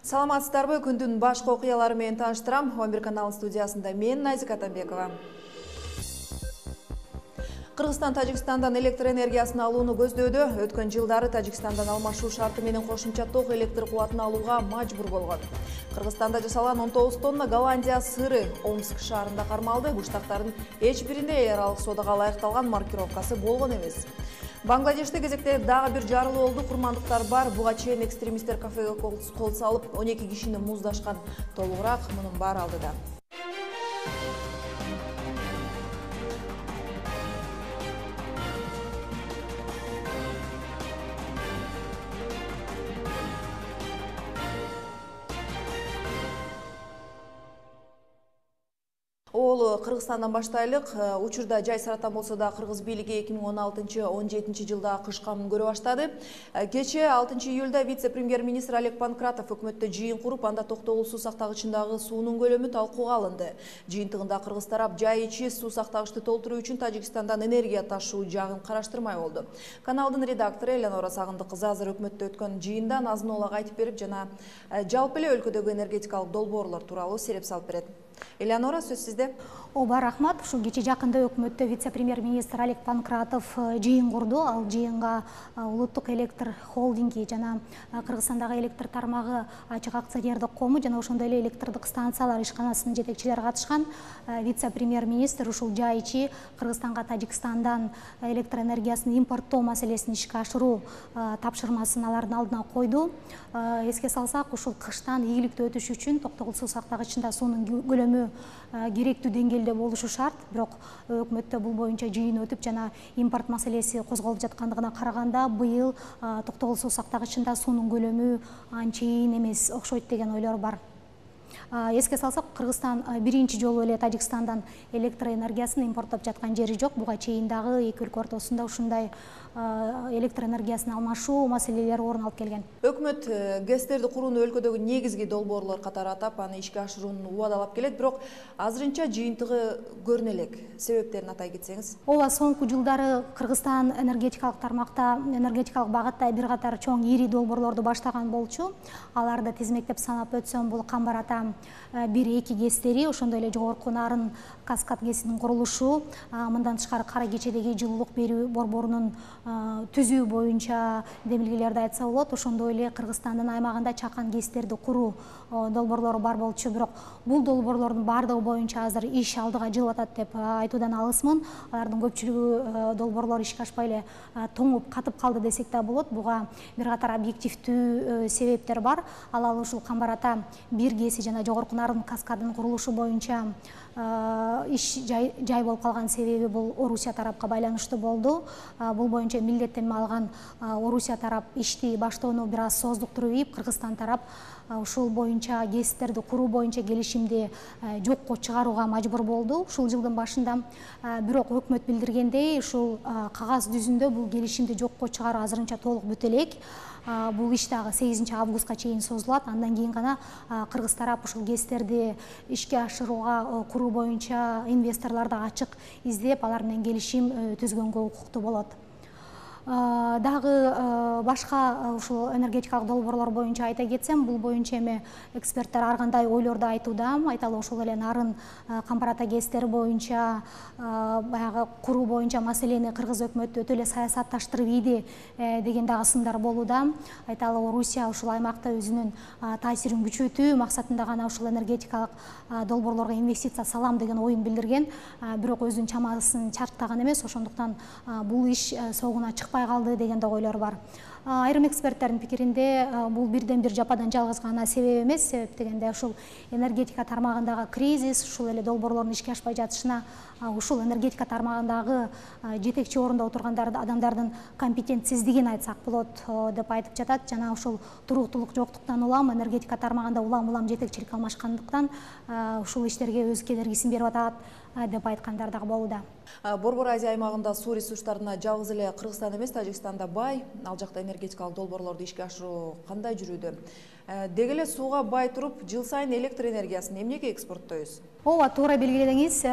Саламатсыздарбы, күндүн башкы окуялары менен тааныштырам. 11 канал студиясында мен Найзик Атамбекова. Кыргызстан Тажикстандан электр энергиясын алууну көздөдө. Өткөн жылдары Тажикстандан алмашуу шарты менен кошумча ток электр кубатын алууга мажбур болгон. Кыргызстанда жасалган 19 тонна Голландия сыры Омск шаарында кармалды. Буштактардын эч биринде эл аралык соодага ылайыкталган маркировкасы болгон эмес. Бангладеште кезекте дагы бир жарылуу болду. Курмандыктар бар. Буга чейин экстремисттер кафеге кол салып, 12 кишини муздашкан. Толугураак мунун баары алдыда. Ол Кыргызстандан баштайлык. Учурда жай саратан болсо да кыргыз бийлиги 2016-17 жылда кыш камын көрө баштады. Кече 6 июлда вице-премьер-министр Олег Панкратов өкмөттө жыйын куруп, анда токтогул суу сактагычындагы суунун көлөмү талкууга алынды. Жыйынтыгында кыргыз тарап жай ичи суу сактагычты толтуруу үчүн Тажикстандан энергия ташуу жагын караштырмай болду. Каналдын редактору Элеонора Сагындык кызы азыр өкмөттө өткөн жыйында азын-олак айтып берип, жана жалпы эле өлкөдөгү энергетикалык долбоорлор тууралуу сереп салып берет. Элеонора, сөз сизде. Оба, рахмат. Ушу кече жакында өкмөттө вице-премьер-министр Олег Панкратов жыйын курду. Ал жыйынга Улуттук электр холдинги жана Кыргызстандагы электр тармагы ачык акционердик кому жана ошондой эле электрдик станциялар ишканасынын жетекчилери катышкан. Вице-премьер-министр ушул жай ичи Кыргызстанга Тажикстандан электр энергиясын импорттоо маселесин ишке ашыруу тапшырмасын алардын алдына койду. Эске салсак, ушул кыштан ийгиликтүү өтүш үчүн токтогул суу сактагычында суунун көлөмү керектүү деңгээлде болушу шарт. Бирок өкмөттө бул боюнча жыйын өтүп жана импорт маселеси козголуп жаткандыгына караганда, быйыл токтогул суу сактагычында суунун көлөмү анчейин эмес окшойт деген ойлор бар. Эске салсак, Кыргызстан биринчи жолу эле Тажикстандан электр энергиясын импорттоп жаткан жери жок. Буга чейин дагы эки өлкө ортосунда ушундай электр энергиясын алмашуу маселелери орун алып келген. Өкмөт ГЭСтерди курууну өлкөдөгү негизги долбоорлор катары атап, аны ишке ашыруун убадалап келет, бирок азырынча жыйынтыгы көрүнө элек. Себептерин атай кетсеңиз. Ооба, соңку жылдары Кыргызстан энергетикалык тармакта, энергетикалык багытта бир катар чоң ири долбоорлорду баштаган болчу. Аларды тизмектеп санап өтсөм, бул Камбар Ата 1-2 ГЭСтери, ошондой эле жогорку Нарын Каскад ГЭСинин курулушу, мындан тышкары Кара Кечедеги жылуулук берүү борборунун түзүү боюнча демилгелерди айтса болот. Ошондой эле Кыргызстандын аймагында чакан ГЭСтерди куруу долбоорлору бар болчу, бирок бул долбоорлордун баардыгы боюнча азыр иш алдыга жылып атат деп айтуудан алысмын. Алардын көпчүлүгү долбоорлор ишке ашпай эле тоңуп катып калды десек да болот. Буга бир катар объективдүү себептер бар. Ал ушул Камбар Ата 1 ГЭСи жана жогорку Нарын Каскадынын курулушу боюнча иш жай болуп калган себеби бул Орусия тарапка байланыштуу болду. Бул боюнча милдеттенме алган Орусия тарап ишти баштоону бир аз сооздуктуруп, Кыргызстан тарап ушул боюнча ГЭСтерди куруу боюнча келишимди жокко чыгарууга мажбур болду ушул жылдын башында. Бирок өкмөт билдиргендей, ушул кагаз жүзүндө бул келишимди жокко чыгаруу азырынча толук бүтө элек. Бул иш дагы 8 августка чейин созулат. Андан кийин гана кыргыз тарап ушул ГЭСтерди ишке ашырууга куруу боюнча инвесторлорду ачык издеп, алар менен келишим түзгөнгө укуктуу болот. Дагы башка ушул энергетикалык долбоорлор боюнча айта кетсем, бул боюнча эми эксперттер ар кандай ойлорду айтууда. Айталы ошол эле Нарын Камбар Ата ГЭСтери боюнча баягы куруу боюнча маселени кыргыз өкмөтү өтө эле саясатташтырып ийди деген дагы сындар болууда. Айталы Орусия ушул аймакта өзүнүн таасирин күчөтүү максатында гана ушул энергетикалык долбоорлорго инвестиция салам деген оюн билдирген, бирок өзүнүн чамасын чарттаган эмес. Ошондуктан бул иш согуна чыкпай калды деген да ойлор бар. Айрым эксперттердин пикиринде бул бирден бир жападан жалгыз гана себеп эмес. Себеп дегенде ушул энергетика тармагындагы кризис, ушул эле долбоорлордун ишке ашпай жатышына, ушул энергетика тармагындагы жетекчи орунда отургандар адамдардын компетентсиздигин айтсак болот деп айтып жатат. Жана ушул туруктуулук жоктуктан улам энергетика тармагында улам жетекчилик алмашкандыктан ушул иштерге өз кедергисин берип атат деп айткандар дагы болууда. Борбор Азия аймагында суу ресурстарына жалгыз эле Кыргызстан эмес, Тажикстанда бай. Ал жакта энергетикалык долбоорлорду ишке ашыруу кандай жүрүүдө? Деги эле сууга бай туруп, жыл сайын электр энергиясын эмнеге экспорттойбуз? Ооба, туура белгиледиңиз.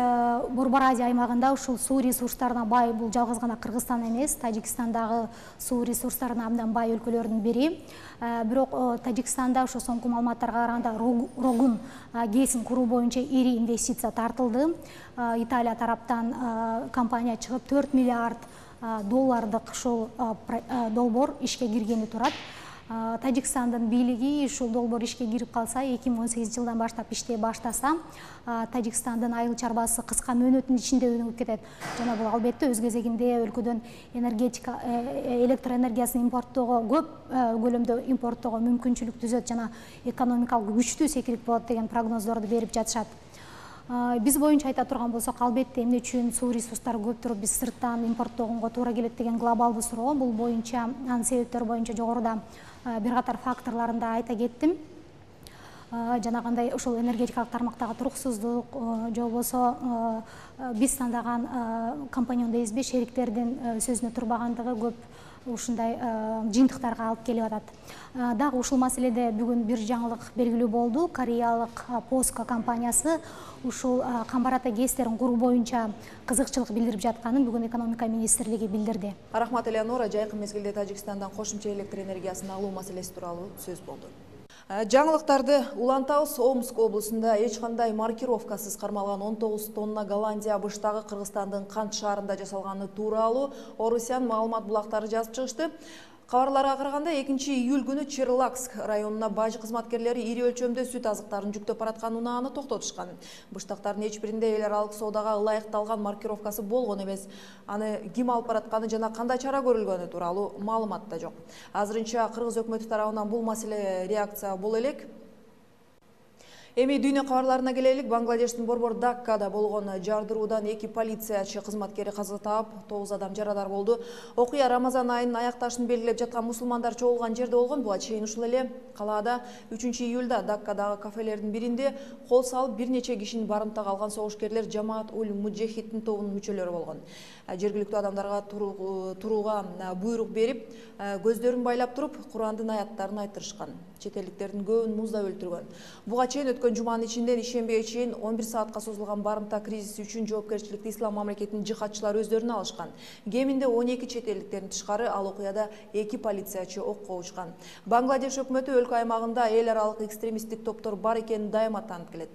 Борбор Азия аймагында ушул суу ресурстарына бай бул жалгыз гана Кыргызстан эмес, Тажикстандагы суу ресурстарына абдан бай өлкөлөрдүн бири. Бирок Тажикстанда ошо соңку маалыматтарга караганда Рогун ГЭСин куруу боюнча ири инвестиция тартылды. Италия тараптан компания чыгып 4 миллиард доллардык ушул долбоор ишке киргени турат. Тажикстандын бийлиги ушул долбоор ишке кирип калса, 2018 жылдан баштап иштей баштаса, Тажикстандын айыл чарбасы кыска мөөнөттүн ичинде өнүгүп кетет. Жана бул албетте өз кезегинде өлкөдөн электр энергиясын импорттоого, көп көлөмдө импорттоого мүмкүнчүлүк түзөт жана экономикалык күчтүү секирип болот деген прогноздорду берип жатышат. Биз боюнча айта турган болсок, албетте эмне үчүн суу ресурстары көп туруп биз сырттан импорттогонго туура келет деген глобалдуу суроо. Бул боюнча, анын себептери боюнча жогоруда бир катар факторлорун да айта кеттим. Жанагындай ушул энергетикалык тармактагы туруксуздук, же болбосо биз тандаган компаньон дейбизби, шериктердин сөзүнө турбагандыгы көп ушундай жыйынтыктарга алып келип атат. Дагы ушул маселеде бүгүн бир жаңылык белгилүү болду. Кореялык POSCO компаниясы ушул камбар ата ГЭСтерин куруу боюнча кызыкчылык билдирип жатканын бүгүн экономика министрлиги билдирди. Рахмат, Элеонора. Жайкын мезгилде Тажикстандан кошумча электр энергиясын алуу маселеси тууралуу сөз болду. Жаңылыктарды улантабыз. Омск облусунда эч кандай маркировкасыз кармалган 19 тонна Голландия быштагы Кыргызстандын Кант шаарында жасалганы тууралуу Орусян маалымат булактары жазып чыгышты. Кабарларга караганда 2-июль күнү Черлакск районуна бажы кызматкерлери ири өлчөмдө сүт азыктарын жүктөп бараткан унааны токтотушкан. Быштактардын эч биринде эл аралык соодага ылайыкталган маркировкасы болгон эмес. Аны ким алып баратканы жана кандай чара көрүлгөнү тууралуу маалымат да жок. Азырынча Кыргыз өкмөтү тарабынан бул маселе реакция боло элек. Эми дүйнө кабарларына келелик. Бангладештин борбор Даккада болгон жардыруудан 2 полициячы кызматкери каза таап, 9 адам жарадар болду. Окуя Рамазан айынын аякташын белгилеп жаткан мусулмандар чогулган жерде болгон. Буга чейин ушул эле калаада 3-июлда Даккадагы кафелердин биринде кол салып бир нече кишини барымтага алган согушкерлер Жамаат уль Муджахиддин тобунун мүчөлөрү болгон. Жергиликтүү адамдарга турууга буйрук берип, көздөрүн байлап туруп, Курандын аяттарын айтырышкан. Чет элдиктердин көбүн музда өлтүргөн. Буга чейин өткөн жуманын ичинде ишембиге чейин 11 саатка созулган барымта кризиси үчүн жоопкерчиликти ислам мамлекетинин жихадчылары өздөрүнө алышкан. Кеминде 12 чет элдиктердин тышкары ал окуяда 2 полициячы окко учкан. Бангладеш өкмөтү өлкө аймагында эл аралык экстремисттик топтор бар экенин дайыма таанып келет.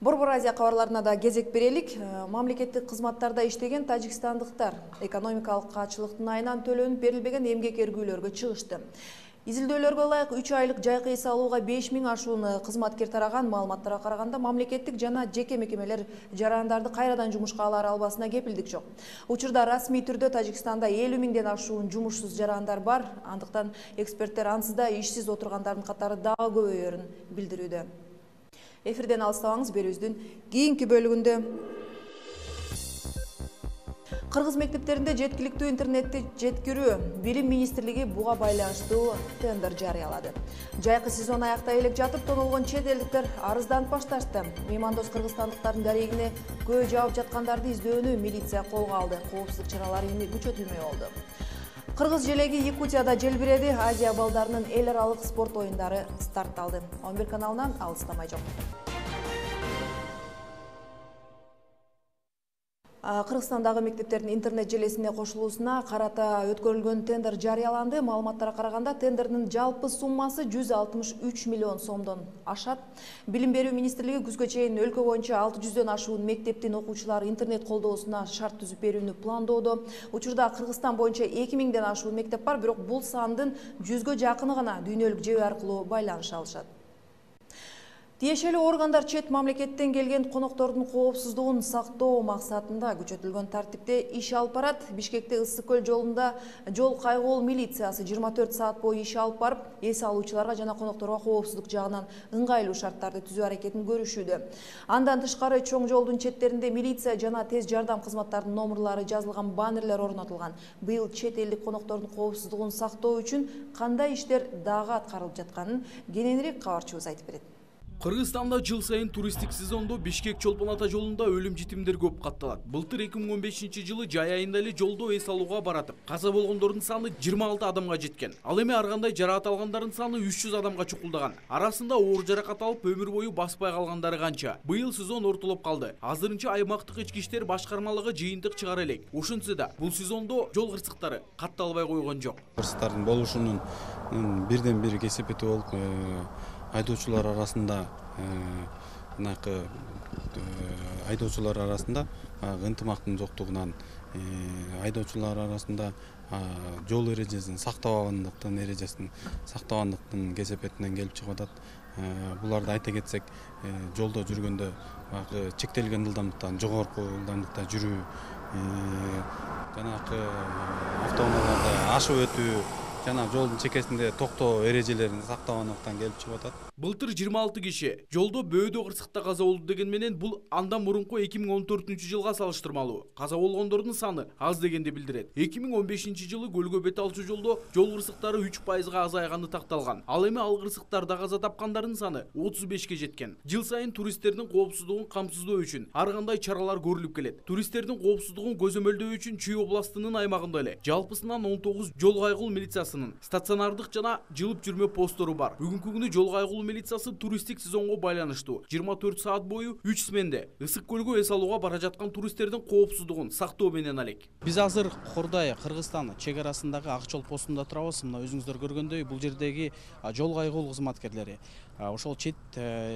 Борбор Азия кабарларына да кезек берелик. Мамлекеттик кызматтарда иштеген тажикстандыктар экономикалык каачылыктын айынан төлөнүп берилбеген эмгек эргүүлөргө чыгышты. Изилдөөлөргө ылайык 3 айлык жайкы эс алууга 5000 ашуун кызматкер тараган. Маалыматтарга караганда мамлекеттик жана жеке мекемелер жарандарды кайрадан жумушка алары албасына кепилдик жок. Учурда расмий түрдө Тажикстанда 50 000ден ашуун жумушсуз жарандар бар. Андыктан эксперттер ансыз да ишсиз отургандардын катары дагы көбөйөрүн билдирүүдө. Эфирден алыстабаңыз, берүүбүздүн кийинки бөлүгүндө. Кыргыз мектептеринде жеткиликтүү интернетти жеткирүү Билим министрлиги буга байланыштуу тендер жарыялады. Жайкы сезон аяктай элек жатып, тонолгон чет элдиктер арызданып башташты. Меймандос кыргызстандыктардын дарегине көө жаап жаткандарды издөөнү милиция колго алды. Коопсуздук чаралары күчөтүлмөй болду. Кыргыз желеги Якутияда желбиреди. Азия балдарынын эл аралык спорт оюндары старт алды. 11 каналынан алыстамай жок. Кыргызстандагы мектептердин интернет желесине кошулуусуна карата өткөрүлгөн тендер жарыяланды. Маалыматтарга караганда тендердин жалпы суммасы 163 миллион сомдон ашат. Билим берүү министрлиги күзгө чейин өлкө боюнча 600дөн ашуун мектептин окуучулары интернет колдоосуна шарт түзүп берүүнү пландоодо. Учурда Кыргызстан боюнча 2000ден ашуун мектеп бар, бирок бул сандын 100гө жакыны гана дүйнөлүк жебе аркылуу байланыша алышат. Тиешелүү органдар чет мамлекеттен келген коноктордун коопсуздугун сактоо максатында күчөтүлгөн тартипте иш алып барат. Бишкекте Ысык көл жолунда жол кайгоол милициясы 24 саат бою иш алып барып, эс алуучуларга жана конокторго коопсуздук жагынан ыңгайлуу шарттарды түзүү аракетин көрүшүүдө. Андан тышкары чоң жолдун четтеринде милиция жана тез жардам кызматтарынын номерлары жазылган баннерлер орнотулган. Быйыл чет элдик коноктордун коопсуздугун сактоо үчүн кандай иштер дагы аткарылып жатканын кененирээк кабарчыбыз айтып берет. Кыргызстанда жыл сайын туристик сезондо Бишкек-Чолпон ата жолунда өлүм житимдер көп катталат. Былтыр 2015 жылы жай айында эле жолдо эс алууга баратып, каза болгондордун саны 26 адамга жеткен. Ал эми ар кандай жаракат алгандардын саны 300 адамга чукулдаган. Арасында оор жаракат алып өмүр бою баспай калгандары канча. Быйыл сезон ортолоп калды. Азырынча аймактык ички иштер башкармалыгы жыйынтык чыгара элек. Ошентсе да бул сезондо жол кырсыктары катталбай койгон жок. Кырсыктардын болушунун бирден бир кесепети болуп, айдоочулар арасында айдоочулар арасында ынтымактын жоктугунан, айдоочулар арасында жол эрежесин сактабагандыктын кесепетинен келип чыгып атат. Буларды айта кетсек, жолдо жүргөндө чектелген ылдамдыктан жогорку ылдамдыкта жүрүү, жанагы автоунааларда ашып өтүү, жана жолдун чекесинде токтоо эрежелерин сактабагандыктан келип чыгып атат. Былтыр 26 киши жолдо бөөдө кырсыкта каза болду деген менен бул андан мурунку 2014 жылга салыштырмалуу. Каза болгондордун саны аз дегенди билдирет. 2015 жылы көлгө бет алчу жолдо жол кырсыктары 3%га азайганы такталган. Ал эми ал кырсыктарда каза тапкандардын саны 35ке жеткен. Жыл сайын туристтердин коопсуздугун камсыздоо үчүн ар кандай чаралар көрүлүп келет. Туристтердин коопсуздугун көзөмөлдөө үчүн Чүй областынын аймагында эле жалпысынан 19 жол кайгыл милициясынын стационардык жана жылып жүрмө посттору бар. Бүгүнкү күнү жол кайгыл милициясы туристик сезонго байланыштуу 24 саат бою 3 сменде ысык көлгө эс алууга бара жаткан туристтердин коопсуздугун сактоо менен алек. Биз азыр Кордай Кыргызстан чек арасындагы Ак жол постунда турабыз. Мына өзүңүздөр көргөндөй бул жердеги жол кайгыл кызматкерлери ошол чет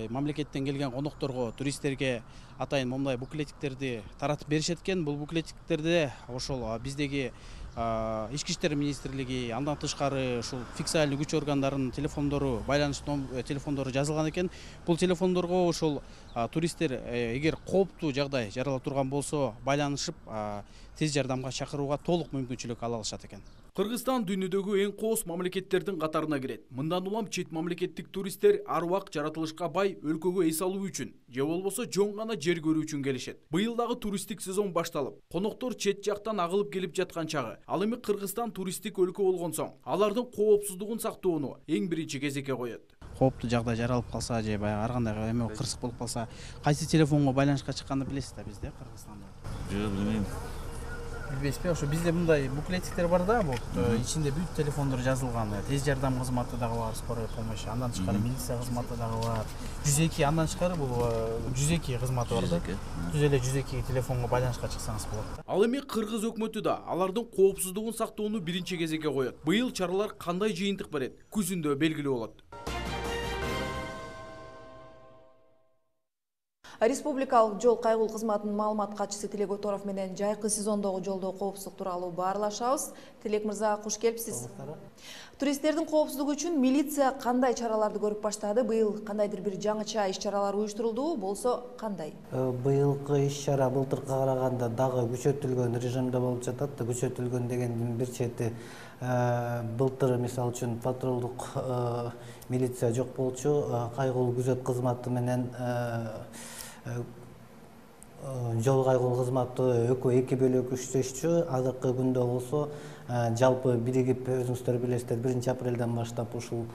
мамлекеттен келген конокторго, туристтерге атайын момундай буклетиктерди таратып беришет экен. Бул буклетиктерде ошол биздеги Ички иштер министрлиги, андан тышкары ушул фиксальный күч органдарынын телефондору, байланыш телефондору жазылган экен. Бул телефондорго ошол туристтер эгер кооптуу жагдай жаралып турган болсо байланышып тез жардамга чакырууга толук мүмкүнчүлүк ала алышат экен. Кыргызстан дүйнөдөгү эң кооз мамлекеттердин катарына кирет. Мындан улам чет мамлекеттик туристтер ар убак жаратылышка бай өлкөгө эс алуу үчүн же болбосо жөн гана жер көрүү үчүн келишет. Быйыл дагы туристик сезон башталып, коноктор чет жактан агылып келип жаткан чагы. Ал эми Кыргызстан туристик өлкө болгон соң, алардын коопсуздугун сактоону эң биринчи кезекке коет. Кооптуу жагдай жаралып калса же баягы ар кандай эме кырсык болуп калса, кайсы телефонго байланышка чыкканды билесиз да бизде Кыргызстанда? Жок, билбейм. Билбейсизби? Ошо бизде мындай буклетиктер бар да, бул ичинде бүт телефондор жазылган. Тез жардам кызматы дагы бар, скорая помощь, андан тышкары милиция кызматы дагы бар. 102 андан тышкары бул 102 кызматы бар да. Түз эле 102 телефонго байланышка чыксаңыз болот да. Ал эми Кыргыз өкмөтү да алардын коопсуздугун сактоону биринчи кезекке коет. Быйыл чаралар кандай жыйынтык берет? Күзүндө белгилүү болот. Республикалык жол кайгыл кызматынын маалымат катчысы Тилек Оторов менен жайкы сезондогу жолдо коопсуздук тууралуу баарлашабыз. Тилек мырза, куш келипсиз. Туристтердин коопсуздугу үчүн милиция кандай чараларды көрүп баштады? Быйыл кандайдыр бир жаңыча иш-чаралар уюштурулдубу, болсо кандай? Быйылкы иш-чара былтыркыга караганда дагы күчөтүлгөн режимде болуп жатат. Күчөтүлгөн дегендин бир чети былтыр мисалы үчүн патрулдук милиция жок болчу, кайгылуу күзөт кызматы менен жол кайгылуу кызматы экөө эки бөлөк иштешчү. Азыркы күндө болсо жалпы биригип өзүңүздөр билесиздер 1-апрелден баштап ушул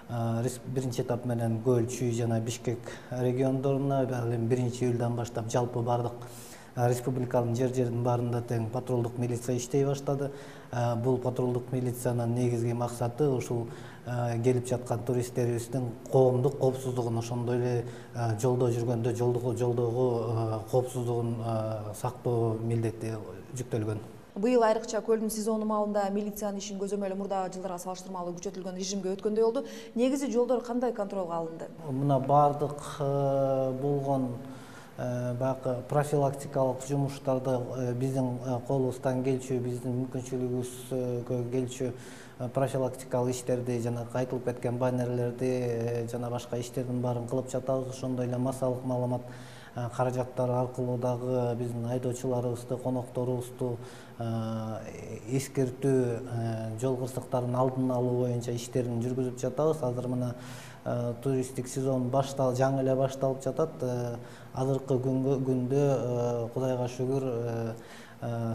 биринчи этап менен Көл, Чүй жана Бишкек региондоруна, ал эми 1-июлдан баштап жалпы бардык республиканын жердин баарында тең патрулдук милиция иштей баштады. Бул патрулдук милициянын негизги максаты ушул келип жаткан туристтерибиздин коомдук коопсуздугун, ошондой эле жолдо жүргөндө жолдогу коопсуздугун сактоо милдети жүктөлгөн. Быйыл айрыкча көлдүн сезону маалында милициянын ишин көзөмөлү мурдагы жылдарга салыштырмалуу күчөтүлгөн режимге өткөндөй болду. Негизи жолдор кандай контролго алынды? Мына бардык болгон баягы профилактикалык жумуштарды биздин колубуздан келчү, биздин мүмкүнчүлүгүбүзгө келчү профилактикалык иштерди, жана айтылып кеткен баннерлерди жана башка иштердин баарын кылып жатабыз. Ошондой эле массалык маалымат каражаттары аркылуу дагы биздин айдоочуларыбызды, конокторубузду эскертүү, жол кырсыктарын алдын алуу боюнча иштерин жүргүзүп жатабыз. Азыр мына туристик сезон жаңы эле башталып жатат. Азыркы күндө Кудайга шүгүр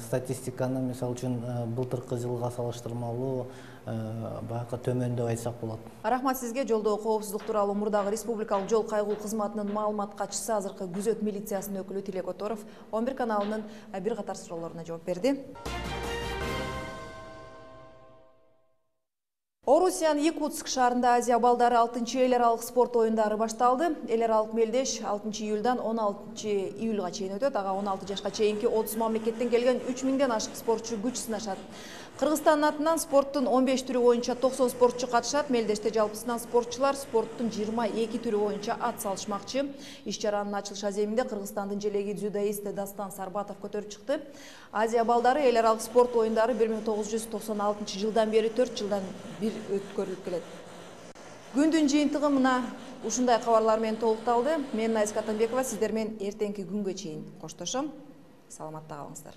статистиканы мисалы үчүн былтыркы жылга салыштырмалуу баягы төмөн деп айтсак болот. Рахмат сизге. Жолдо коопсуздук тууралуу мурдагы республикалык жол кайгылуу кызматынын маалымат катчысы, азыркы күзөт милициясынын өкүлү Тилек Оторов 11 каналынын бир катар суроолоруна жооп берди. Орусиянын Якутск шаарында Азия балдары 6-чы эл аралык спорт оюндары башталды. Эл аралык мелдеш 6-июлдан 16-июлга чейин өтөт. Ага 16 жашка чейинки 30 мамлекеттен келген 3000ден ашык спортчу күч сынашат. Кыргызстандын атынан спорттун 15 түрү боюнча 90 спортчу катышат. Мелдеште жалпысынан спортчулар спорттун 22 түрү боюнча ат салышмакчы. Иш-чаранын ачылыш аземинде Кыргызстандын желеги дзюдоист Дастан Сарбатов көтөрүп чыкты. Азия балдары эл аралык спорт оюндары 1996 жылдан бери 4 жылдан бир өткөрүлүп келет. Күндүн жыйынтыгы мына ушундай кабарлар менен толукталды. Мен Найза Катанбекова, сиздер менен эртеңки күнгө чейин коштошом. Саламатта калыңыздар.